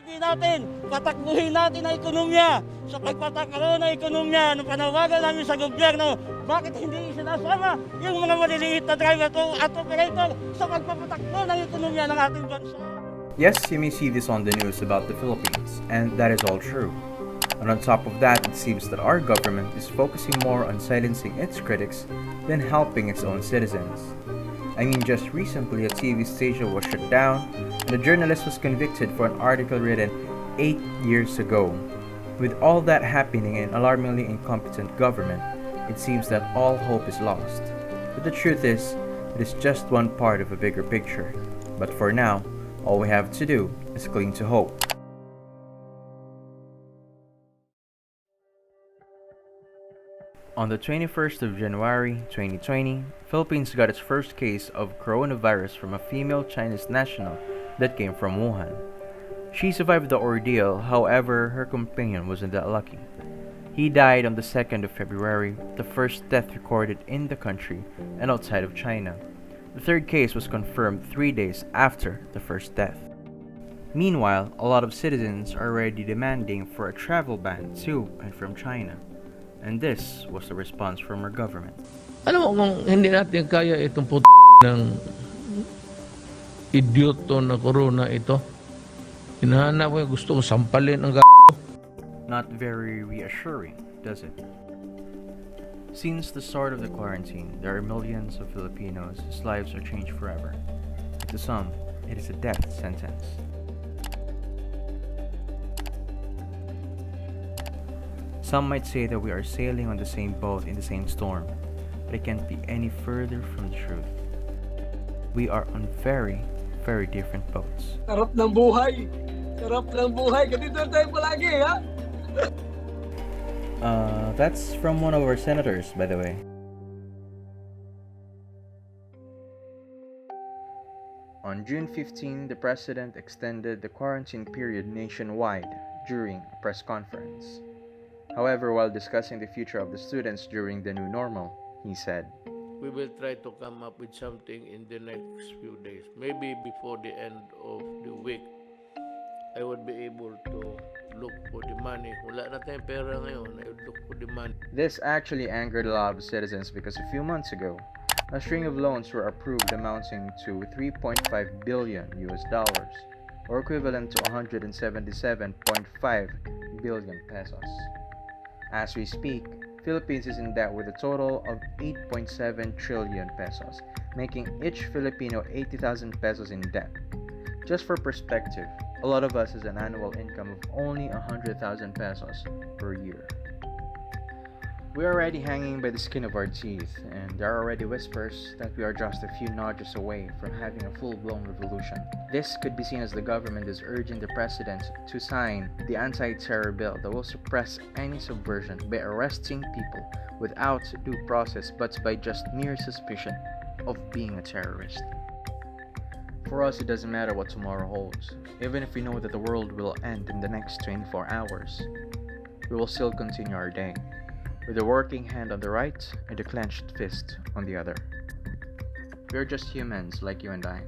Sabihin natin, patakbuhin natin ang ekonomiya. Sa pagpatakbo ng ekonomiya, ng panawagan namin sa gobyerno, bakit hindi sinasama yung mga maliliit na driver at operator sa pagpapatakbo ng ekonomiya ng ating bansa? Yes, you may see this on the news about the Philippines, and that is all true. And on top of that, it seems that our government is focusing more on silencing its critics than helping its own citizens. I mean, just recently a TV station was shut down and a journalist was convicted for an article written 8 years ago. With all that happening in an alarmingly incompetent government, it seems that all hope is lost. But the truth is, it is just one part of a bigger picture. But for now, all we have to do is cling to hope. On the 21st of January 2020, Philippines got its first case of coronavirus from a female Chinese national that came from Wuhan. She survived the ordeal, however, her companion wasn't that lucky. He died on the 2nd of February, the first death recorded in the country and outside of China. The third case was confirmed 3 days after the first death. Meanwhile, a lot of citizens are already demanding for a travel ban to and from China. And this was the response from our government. Alam mo, kung hindi natin kaya itong ng idioto na corona ito, hinahanap ko yung gusto kong sampalin ang Not very reassuring, does it? Since the start of the quarantine, there are millions of Filipinos whose lives are changed forever. To some, it is a death sentence. Some might say that we are sailing on the same boat in the same storm, but it can't be any further from the truth. We are on very, very different boats. Sarap ng buhay! Sarap ng buhay! Ganito tayo palagi, ha? That's from one of our senators, by the way. On June 15, the President extended the quarantine period nationwide during a press conference. However, while discussing the future of the students during the new normal, he said, We will try to come up with something in the next few days. Maybe before the end of the week, I would be able to look for the money. Wala na tayong pera ngayon. I would look for the money. This actually angered a lot of citizens because a few months ago, a string of loans were approved amounting to $3.5 billion or equivalent to 177.5 billion pesos. As we speak, Philippines is in debt with a total of 8.7 trillion pesos, making each Filipino 80,000 pesos in debt. Just for perspective, a lot of us has an annual income of only 100,000 pesos per year. We are already hanging by the skin of our teeth, and there are already whispers that we are just a few notches away from having a full-blown revolution. This could be seen as the government is urging the president to sign the anti-terror bill that will suppress any subversion by arresting people without due process but by just mere suspicion of being a terrorist. For us, it doesn't matter what tomorrow holds. Even if we know that the world will end in the next 24 hours, we will still continue our day, with a working hand on the right and a clenched fist on the other. We are just humans like you and I.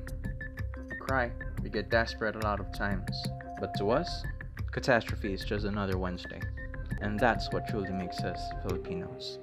We cry, we get desperate a lot of times, but to us, catastrophe is just another Wednesday. And that's what truly makes us Filipinos.